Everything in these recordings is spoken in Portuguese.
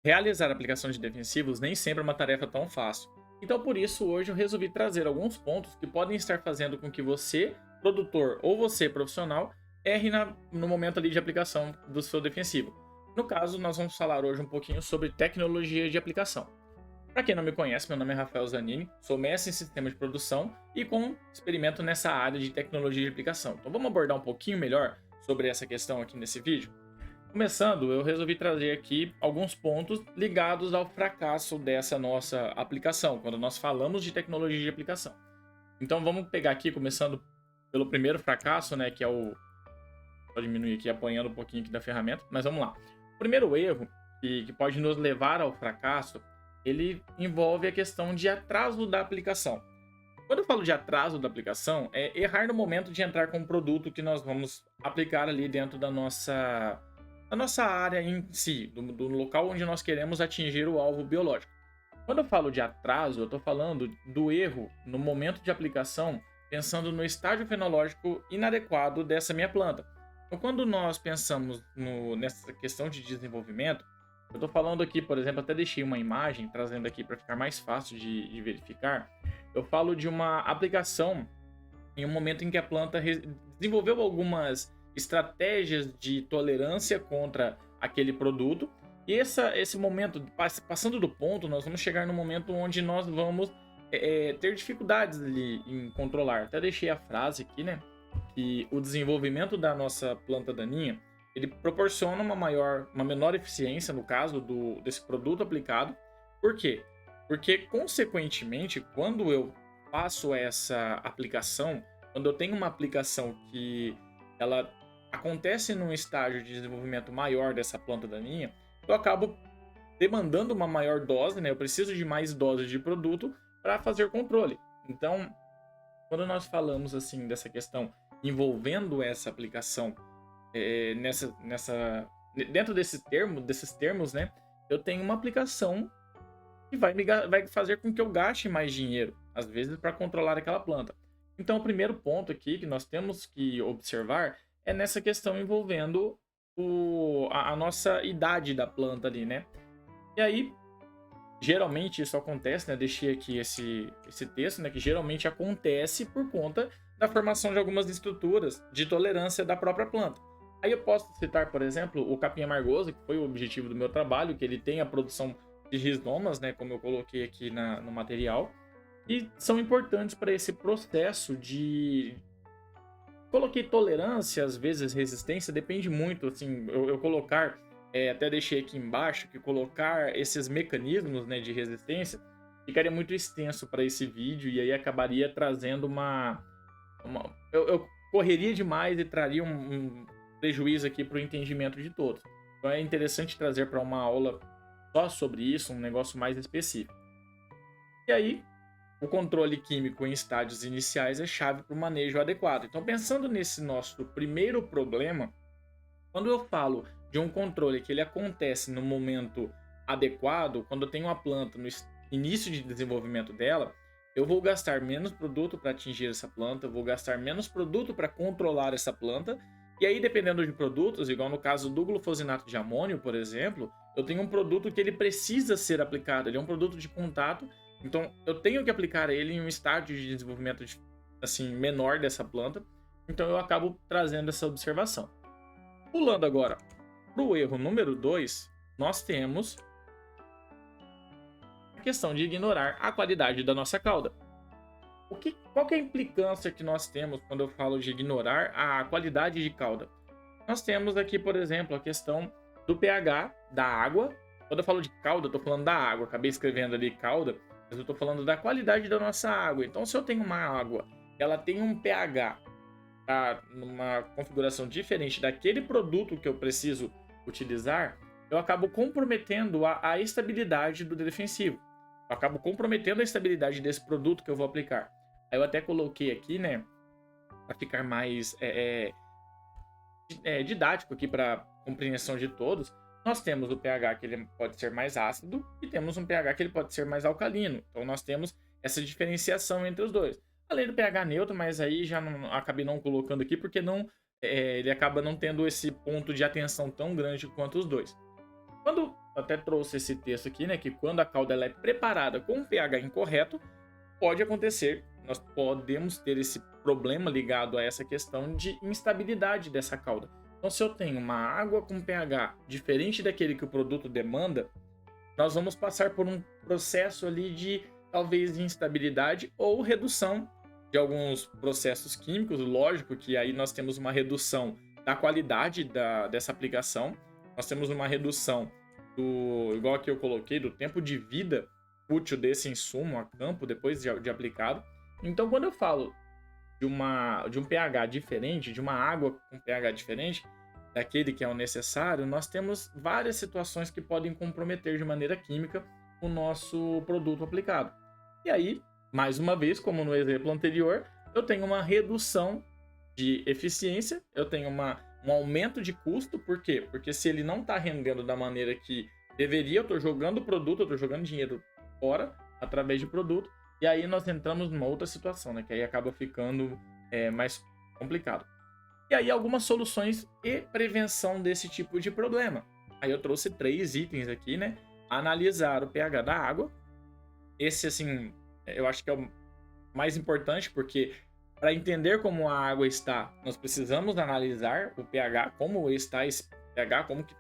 Realizar a aplicação de defensivos nem sempre é uma tarefa tão fácil. Então, por isso, hoje eu resolvi trazer alguns pontos que podem estar fazendo com que você, produtor ou você, profissional, erre no momento ali de aplicação do seu defensivo. No caso, nós vamos falar hoje um pouquinho sobre tecnologia de aplicação. Para quem não me conhece, meu nome é Rafael Zanini, sou mestre em sistema de produção e com experimento nessa área de tecnologia de aplicação. Então vamos abordar um pouquinho melhor sobre essa questão aqui nesse vídeo? Começando, eu resolvi trazer aqui alguns pontos ligados ao fracasso dessa nossa aplicação, quando nós falamos de tecnologia de aplicação. Então vamos pegar aqui, começando pelo primeiro fracasso, né, que é o... Vou diminuir aqui, apanhando um pouquinho aqui da ferramenta, mas vamos lá. O primeiro erro que pode nos levar ao fracasso, ele envolve a questão de atraso da aplicação. Quando eu falo de atraso da aplicação, é errar no momento de entrar com o produto que nós vamos aplicar ali dentro da nossa área em si, do local onde nós queremos atingir o alvo biológico. Quando eu falo de atraso, eu estou falando do erro no momento de aplicação, pensando no estágio fenológico inadequado dessa minha planta. Então, quando nós pensamos nessa questão de desenvolvimento, eu estou falando aqui, por exemplo, até deixei uma imagem trazendo aqui para ficar mais fácil de verificar. Eu falo de uma aplicação em um momento em que a planta desenvolveu algumas estratégias de tolerância contra aquele produto. E esse momento, passando do ponto, nós vamos chegar no momento onde nós vamos ter dificuldades ali em controlar. Até deixei a frase aqui, né? Que o desenvolvimento da nossa planta daninha, ele proporciona uma menor eficiência, no caso desse produto aplicado. Por quê? Porque, consequentemente, quando eu faço essa aplicação, quando eu tenho uma aplicação que ela acontece num estágio de desenvolvimento maior dessa planta daninha, eu acabo demandando uma maior dose, né? Eu preciso de mais doses de produto para fazer controle. Então, quando nós falamos assim dessa questão envolvendo essa aplicação dentro desses termos, né? Eu tenho uma aplicação que vai fazer com que eu gaste mais dinheiro, às vezes, para controlar aquela planta. Então, o primeiro ponto aqui que nós temos que observar é nessa questão envolvendo a nossa idade da planta ali, né? E aí, geralmente isso acontece, né? Deixei aqui esse texto, né? Que geralmente acontece por conta da formação de algumas estruturas de tolerância da própria planta. Aí eu posso citar, por exemplo, o capim amargoso, que foi o objetivo do meu trabalho, que ele tem a produção de rizomas, né? Como eu coloquei aqui no material, e são importantes para esse processo de... Coloquei tolerância, às vezes resistência, depende muito, assim, eu colocar, até deixei aqui embaixo, que colocar esses mecanismos, né, de resistência ficaria muito extenso para esse vídeo e aí acabaria trazendo eu correria demais e traria um prejuízo aqui para o entendimento de todos. Então é interessante trazer para uma aula só sobre isso, um negócio mais específico. E aí, o controle químico em estágios iniciais é chave para o manejo adequado. Então, pensando nesse nosso primeiro problema, quando eu falo de um controle que ele acontece no momento adequado, quando eu tenho uma planta no início de desenvolvimento dela, eu vou gastar menos produto para atingir essa planta, eu vou gastar menos produto para controlar essa planta. E aí, dependendo de produtos, igual no caso do glufosinato de amônio, por exemplo, eu tenho um produto que ele precisa ser aplicado, ele é um produto de contato. Então, eu tenho que aplicar ele em um estágio de desenvolvimento assim, menor dessa planta. Então, eu acabo trazendo essa observação. Pulando agora para o erro número 2, nós temos a questão de ignorar a qualidade da nossa cauda. Qual que é a implicância que nós temos quando eu falo de ignorar a qualidade de cauda? Nós temos aqui, por exemplo, a questão do pH da água. Quando eu falo de cauda, eu estou falando da água. Acabei escrevendo ali cauda, mas eu estou falando da qualidade da nossa água. Então, se eu tenho uma água, ela tem um pH numa configuração diferente daquele produto que eu preciso utilizar, eu acabo comprometendo a estabilidade do defensivo. Eu acabo comprometendo a estabilidade desse produto que eu vou aplicar. Aí eu até coloquei aqui, né, para ficar mais didático aqui para compreensão de todos. Nós temos o pH que ele pode ser mais ácido e temos um pH que ele pode ser mais alcalino. Então nós temos essa diferenciação entre os dois. Além do pH neutro, mas aí já acabei não colocando aqui porque ele acaba não tendo esse ponto de atenção tão grande quanto os dois. Quando até trouxe esse texto aqui, né, que quando a calda ela é preparada com um pH incorreto, pode acontecer, nós podemos ter esse problema ligado a essa questão de instabilidade dessa calda. Então, se eu tenho uma água com pH diferente daquele que o produto demanda, nós vamos passar por um processo ali de talvez instabilidade ou redução de alguns processos químicos. Lógico que aí nós temos uma redução da qualidade dessa aplicação, nós temos uma redução igual que eu coloquei, do tempo de vida útil desse insumo a campo depois de aplicado. Então, quando eu falo de um pH diferente, de uma água com pH diferente daquele que é o necessário, nós temos várias situações que podem comprometer de maneira química o nosso produto aplicado. E aí, mais uma vez, como no exemplo anterior, eu tenho uma redução de eficiência, eu tenho um aumento de custo. Por quê? Porque se ele não está rendendo da maneira que deveria, eu estou jogando produto, eu estou jogando dinheiro fora através de produto, e aí nós entramos numa outra situação, né? Que aí acaba ficando mais complicado. E aí algumas soluções e prevenção desse tipo de problema. Aí eu trouxe 3 itens aqui, né? Analisar o pH da água. Esse, assim, eu acho que é o mais importante, porque para entender como a água está, nós precisamos analisar o pH, como está esse pH, como que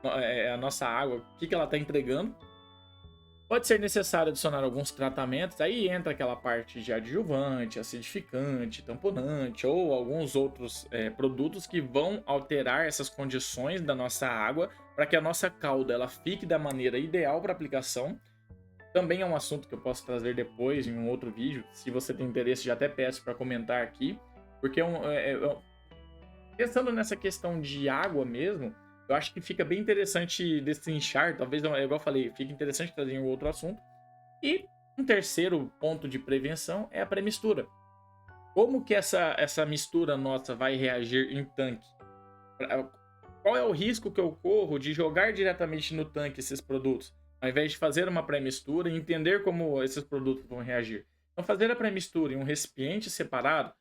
é a nossa água, o que ela está entregando. Pode ser necessário adicionar alguns tratamentos, aí entra aquela parte de adjuvante, acidificante, tamponante ou alguns outros produtos que vão alterar essas condições da nossa água para que a nossa calda ela fique da maneira ideal para aplicação. Também é um assunto que eu posso trazer depois em um outro vídeo. Se você tem interesse, já até peço para comentar aqui, porque pensando nessa questão de água mesmo, eu acho que fica bem interessante destrinchar, talvez, igual eu falei, fica interessante trazer um outro assunto. E um terceiro ponto de prevenção é a pré-mistura. Como que essa mistura nossa vai reagir em tanque? Qual é o risco que eu corro de jogar diretamente no tanque esses produtos, ao invés de fazer uma pré-mistura e entender como esses produtos vão reagir? Então, fazer a pré-mistura em um recipiente separado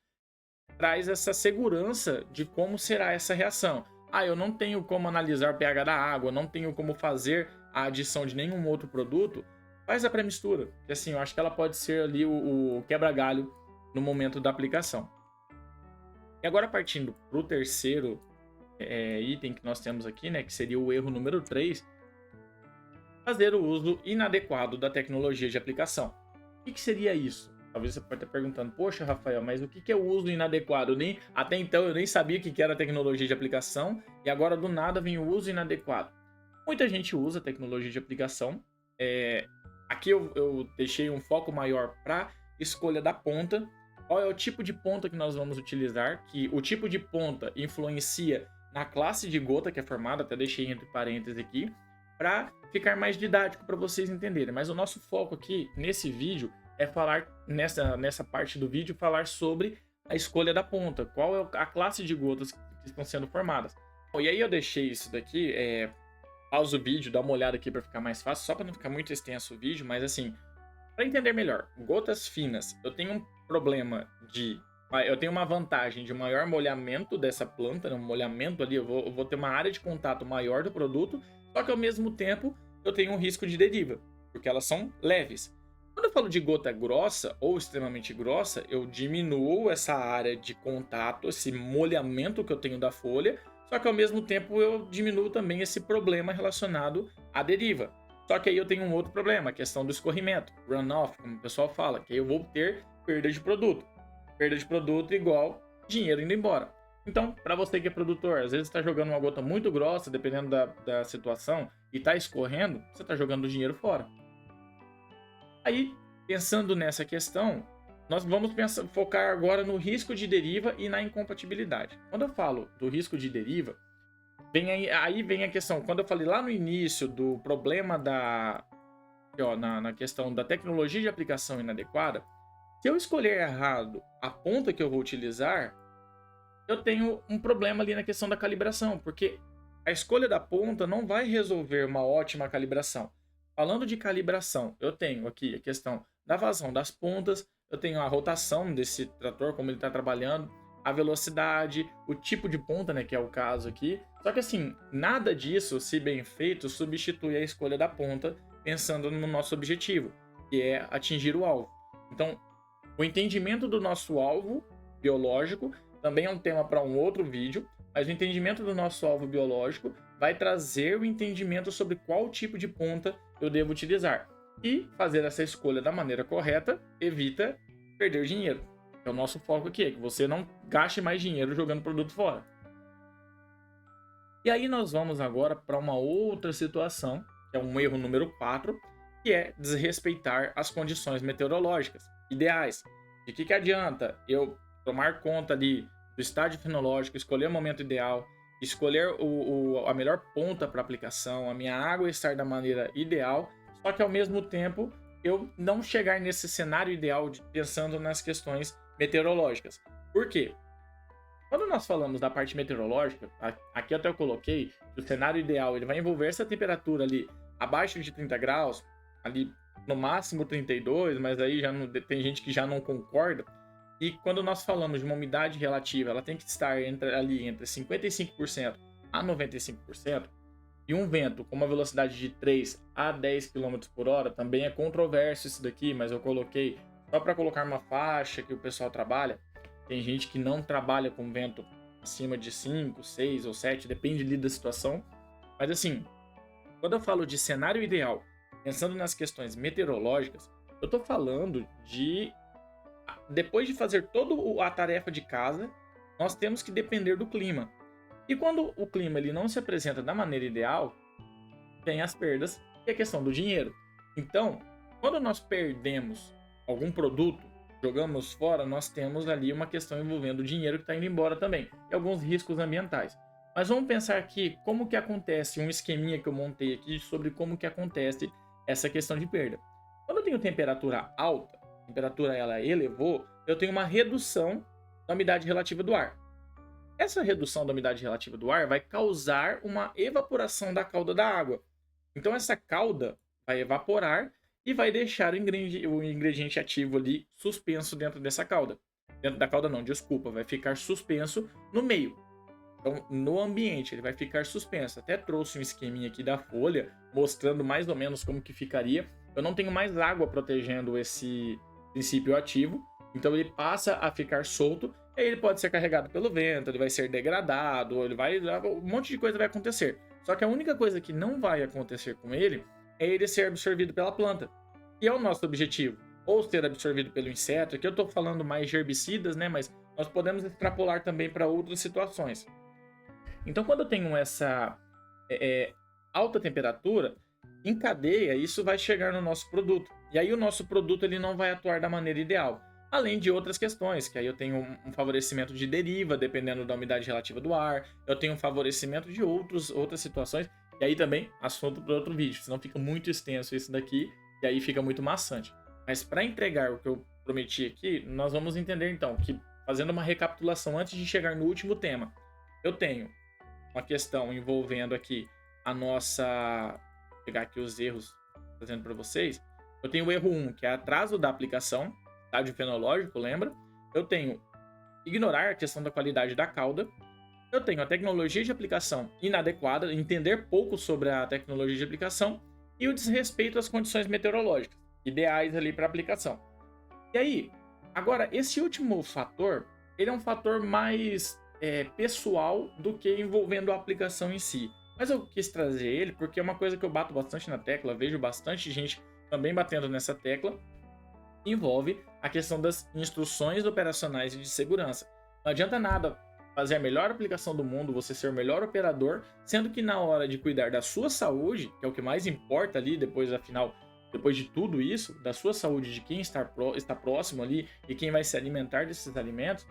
traz essa segurança de como será essa reação. Eu não tenho como analisar o pH da água, não tenho como fazer a adição de nenhum outro produto. Faz a pré-mistura, que assim, eu acho que ela pode ser ali o quebra-galho no momento da aplicação. E agora partindo para o terceiro item que nós temos aqui, né, que seria o erro número 3, fazer o uso inadequado da tecnologia de aplicação. O que seria isso? Talvez você pode estar perguntando, poxa, Rafael, mas o que é o uso inadequado? Até então eu nem sabia o que era tecnologia de aplicação e agora do nada vem o uso inadequado. Muita gente usa tecnologia de aplicação. Aqui eu deixei um foco maior para escolha da ponta. Qual é o tipo de ponta que nós vamos utilizar? Que o tipo de ponta influencia na classe de gota que é formada, até deixei entre parênteses aqui, para ficar mais didático para vocês entenderem. Mas o nosso foco aqui nesse vídeo é falar, nessa parte do vídeo, falar sobre a escolha da ponta. Qual é a classe de gotas que estão sendo formadas. Bom, e aí eu deixei isso daqui, pausa o vídeo, dá uma olhada aqui para ficar mais fácil, só para não ficar muito extenso o vídeo, mas assim, para entender melhor, gotas finas, eu tenho um problema eu tenho uma vantagem de maior molhamento dessa planta, né? Um molhamento ali, eu vou ter uma área de contato maior do produto, só que ao mesmo tempo eu tenho um risco de deriva, porque elas são leves. Quando eu falo de gota grossa ou extremamente grossa, eu diminuo essa área de contato, esse molhamento que eu tenho da folha, só que ao mesmo tempo eu diminuo também esse problema relacionado à deriva. Só que aí eu tenho um outro problema, a questão do escorrimento, runoff, como o pessoal fala, que aí eu vou ter perda de produto. Perda de produto igual dinheiro indo embora. Então, para você que é produtor, às vezes está jogando uma gota muito grossa, dependendo da situação, e está escorrendo, você está jogando o dinheiro fora. Aí, pensando nessa questão, nós vamos focar agora no risco de deriva e na incompatibilidade. Quando eu falo do risco de deriva, aí vem a questão, quando eu falei lá no início do problema na questão da tecnologia de aplicação inadequada, se eu escolher errado a ponta que eu vou utilizar, eu tenho um problema ali na questão da calibração, porque a escolha da ponta não vai resolver uma ótima calibração. Falando de calibração, eu tenho aqui a questão da vazão das pontas, eu tenho a rotação desse trator, como ele está trabalhando, a velocidade, o tipo de ponta, né, que é o caso aqui, Só que assim, nada disso, se bem feito, substitui a escolha da ponta pensando no nosso objetivo, que é atingir o alvo. Então, o entendimento do nosso alvo biológico também é um tema para um outro vídeo, mas o entendimento do nosso alvo biológico vai trazer o entendimento sobre qual tipo de ponta eu devo utilizar. E fazer essa escolha da maneira correta evita perder dinheiro. É o nosso foco aqui, é que você não gaste mais dinheiro jogando produto fora. E aí nós vamos agora para uma outra situação, que é um erro número 4, que é desrespeitar as condições meteorológicas ideais. De que adianta eu tomar conta ali do estágio fenológico, escolher o momento ideal, escolher a melhor ponta para aplicação, a minha água estar da maneira ideal, só que ao mesmo tempo eu não chegar nesse cenário ideal pensando nas questões meteorológicas. Por quê? Quando nós falamos da parte meteorológica, aqui até eu coloquei que o cenário ideal ele vai envolver essa temperatura ali abaixo de 30 graus, ali no máximo 32, mas aí já não, tem gente que já não concorda. E quando nós falamos de uma umidade relativa, ela tem que estar entre 55% a 95%, e um vento com uma velocidade de 3 a 10 km por hora, também é controverso isso daqui, mas eu coloquei só para colocar uma faixa que o pessoal trabalha. Tem gente que não trabalha com vento acima de 5, 6 ou 7, depende ali da situação. Mas assim, quando eu falo de cenário ideal, pensando nas questões meteorológicas, eu estou falando de depois de fazer toda a tarefa de casa, nós temos que depender do clima. E quando o clima ele não se apresenta da maneira ideal, tem as perdas e a questão do dinheiro. Então, quando nós perdemos algum produto, jogamos fora, nós temos ali uma questão envolvendo o dinheiro que está indo embora também, e alguns riscos ambientais. Mas vamos pensar aqui como que acontece, um esqueminha que eu montei aqui sobre como que acontece essa questão de perda. Quando eu tenho temperatura alta, a temperatura ela elevou, eu tenho uma redução da umidade relativa do ar. Essa redução da umidade relativa do ar vai causar uma evaporação da cauda da água. Então essa cauda vai evaporar e vai deixar o ingrediente ativo ali suspenso dentro dessa cauda. Dentro da cauda não, desculpa, vai ficar suspenso no meio. Então, no ambiente, ele vai ficar suspenso. Até trouxe um esqueminha aqui da folha, mostrando mais ou menos como que ficaria. Eu não tenho mais água protegendo esse princípio ativo, então ele passa a ficar solto, e aí ele pode ser carregado pelo vento, ele vai ser degradado, um monte de coisa vai acontecer. Só que a única coisa que não vai acontecer com ele é ele ser absorvido pela planta, que é o nosso objetivo. Ou ser absorvido pelo inseto, aqui eu estou falando mais de herbicidas, né? Mas nós podemos extrapolar também para outras situações. Então, quando eu tenho essa alta temperatura, em cadeia, isso vai chegar no nosso produto. E aí o nosso produto ele não vai atuar da maneira ideal. Além de outras questões, que aí eu tenho um favorecimento de deriva, dependendo da umidade relativa do ar. Eu tenho um favorecimento de outras situações. E aí também, assunto para outro vídeo. Senão fica muito extenso isso daqui, e aí fica muito maçante. Mas para entregar o que eu prometi aqui, nós vamos entender então que, fazendo uma recapitulação antes de chegar no último tema, eu tenho uma questão envolvendo aqui a nossa... Vou pegar aqui os erros trazendo para vocês. Eu tenho o erro 1, que é atraso da aplicação, estágio fenológico, lembra? Eu tenho ignorar a questão da qualidade da cauda. Eu tenho a tecnologia de aplicação inadequada, entender pouco sobre a tecnologia de aplicação e o desrespeito às condições meteorológicas ideais ali para aplicação. E aí, agora, esse último fator, ele é um fator mais pessoal do que envolvendo a aplicação em si. Mas eu quis trazer ele porque é uma coisa que eu bato bastante na tecla, vejo bastante gente também batendo nessa tecla, envolve a questão das instruções operacionais e de segurança. Não adianta nada fazer a melhor aplicação do mundo, você ser o melhor operador, sendo que na hora de cuidar da sua saúde, que é o que mais importa ali, depois de tudo isso, da sua saúde, de quem está próximo ali e quem vai se alimentar desses alimentos,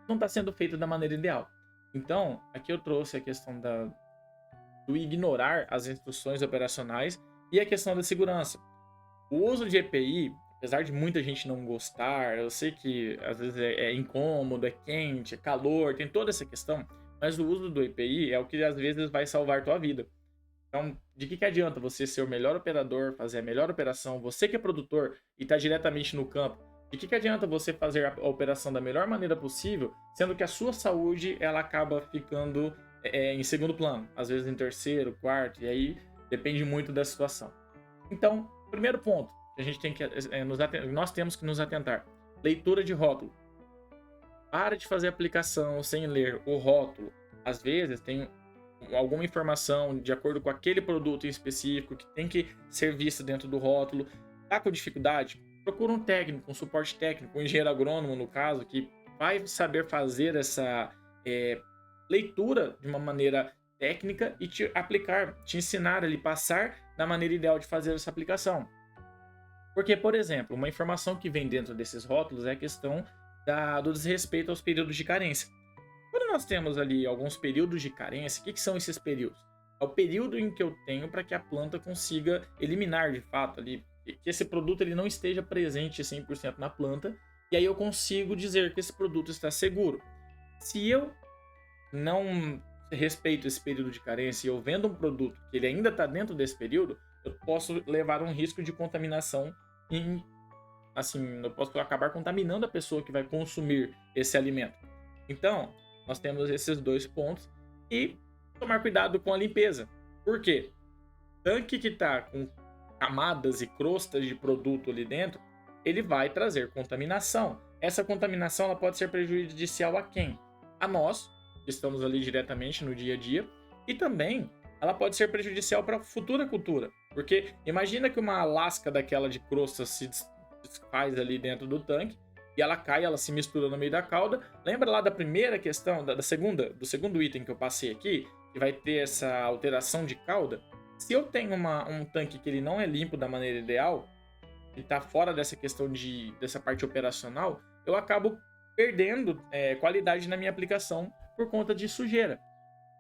não está sendo feito da maneira ideal. Então, aqui eu trouxe a questão do ignorar as instruções operacionais e a questão da segurança. O uso de EPI, apesar de muita gente não gostar, eu sei que às vezes é incômodo, é quente, é calor, tem toda essa questão, mas o uso do EPI é o que às vezes vai salvar tua vida. Então, de que adianta você ser o melhor operador, fazer a melhor operação, você que é produtor e está diretamente no campo, de que adianta você fazer a operação da melhor maneira possível, sendo que a sua saúde ela acaba ficando em segundo plano, às vezes em terceiro, quarto, e aí depende muito da situação. Então, primeiro ponto que a gente tem que nós temos que nos atentar: leitura de rótulo. Para de fazer aplicação sem ler o rótulo. Às vezes tem alguma informação de acordo com aquele produto em específico que tem que ser vista dentro do rótulo. Tá com dificuldade? Procura um técnico, um suporte técnico, um engenheiro agrônomo, no caso, que vai saber fazer essa leitura de uma maneira técnica e te aplicar, te ensinar ali, passar da maneira ideal de fazer essa aplicação. Porque, por exemplo, uma informação que vem dentro desses rótulos é a questão do desrespeito aos períodos de carência. Quando nós temos ali alguns períodos de carência, o que são esses períodos? É o período em que eu tenho para que a planta consiga eliminar de fato ali, que esse produto ele não esteja presente 100% na planta, e aí eu consigo dizer que esse produto está seguro. Se eu não respeito esse período de carência e eu vendo um produto que ele ainda está dentro desse período, eu posso levar um risco de contaminação assim, eu posso acabar contaminando a pessoa que vai consumir esse alimento. Então, nós temos esses dois pontos e tomar cuidado com a limpeza. Por quê? Tanque que está com camadas e crostas de produto ali dentro, ele vai trazer contaminação. Essa contaminação ela pode ser prejudicial a quem? A nós, que estamos ali diretamente no dia a dia, e também ela pode ser prejudicial para a futura cultura. Porque imagina que uma lasca daquela de crosta se desfaz ali dentro do tanque e ela cai, ela se mistura no meio da cauda. Lembra lá da primeira questão, do segundo item que eu passei aqui, que vai ter essa alteração de cauda? Se eu tenho um tanque que ele não é limpo da maneira ideal, e está fora dessa questão dessa parte operacional, eu acabo perdendo qualidade na minha aplicação por conta de sujeira.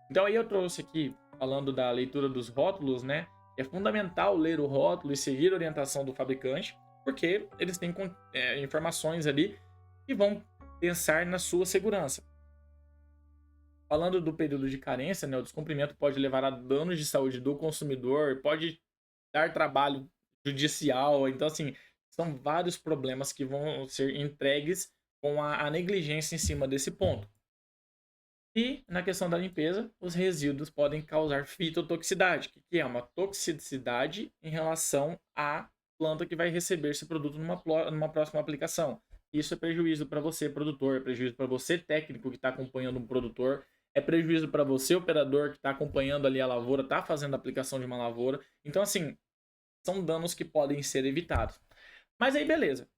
Então aí eu trouxe aqui, falando da leitura dos rótulos, né? É fundamental ler o rótulo e seguir a orientação do fabricante, porque eles têm informações ali que vão pensar na sua segurança. Falando do período de carência, né, o descumprimento pode levar a danos de saúde do consumidor, pode dar trabalho judicial. Então, assim, são vários problemas que vão ser entregues com a negligência em cima desse ponto. E na questão da limpeza, os resíduos podem causar fitotoxicidade, que é uma toxicidade em relação à planta que vai receber esse produto numa próxima aplicação. Isso é prejuízo para você, produtor, é prejuízo para você, técnico, que está acompanhando um produtor, é prejuízo para você, operador, que está acompanhando ali a lavoura, está fazendo a aplicação de uma lavoura. Então, assim, são danos que podem ser evitados. Mas aí, beleza.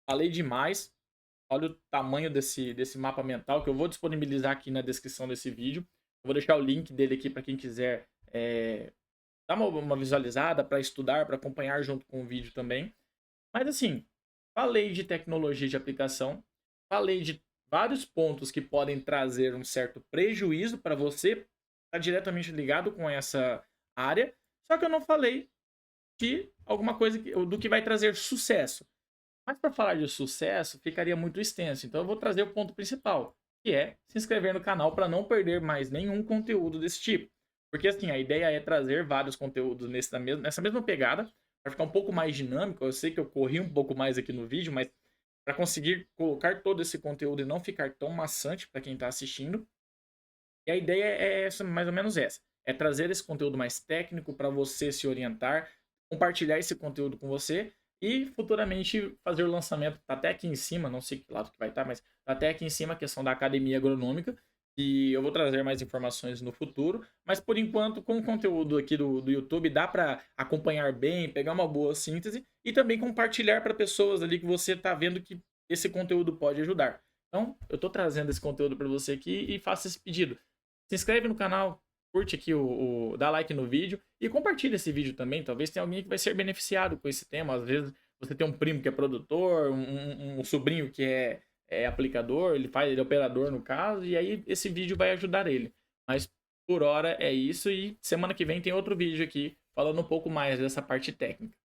Falei demais. Olha o tamanho desse mapa mental que eu vou disponibilizar aqui na descrição desse vídeo. Eu vou deixar o link dele aqui para quem quiser dar uma visualizada, para estudar, para acompanhar junto com o vídeo também. Mas assim, falei de tecnologia de aplicação, falei de vários pontos que podem trazer um certo prejuízo para você, está diretamente ligado com essa área, só que eu não falei de alguma coisa do que vai trazer sucesso. Mas para falar de sucesso, ficaria muito extenso. Então eu vou trazer o ponto principal, que é se inscrever no canal para não perder mais nenhum conteúdo desse tipo. Porque assim, a ideia é trazer vários conteúdos nessa mesma pegada, para ficar um pouco mais dinâmico. Eu sei que eu corri um pouco mais aqui no vídeo, mas para conseguir colocar todo esse conteúdo e não ficar tão maçante para quem está assistindo. E a ideia é mais ou menos essa. É trazer esse conteúdo mais técnico para você se orientar, compartilhar esse conteúdo com você e futuramente fazer o lançamento. Tá até aqui em cima, não sei que lado que vai estar, mas tá até aqui em cima a questão da Academia Agronômica, e eu vou trazer mais informações no futuro. Mas por enquanto, com o conteúdo aqui do YouTube, dá para acompanhar bem, pegar uma boa síntese e também compartilhar para pessoas ali que você tá vendo que esse conteúdo pode ajudar. Então, eu tô trazendo esse conteúdo para você aqui e faço esse pedido. Se inscreve no canal, curte aqui, dá like no vídeo e compartilha esse vídeo também. Talvez tenha alguém que vai ser beneficiado com esse tema. Às vezes você tem um primo que é produtor, um sobrinho que é aplicador, ele é operador no caso, e aí esse vídeo vai ajudar ele. Mas por hora é isso, e semana que vem tem outro vídeo aqui falando um pouco mais dessa parte técnica.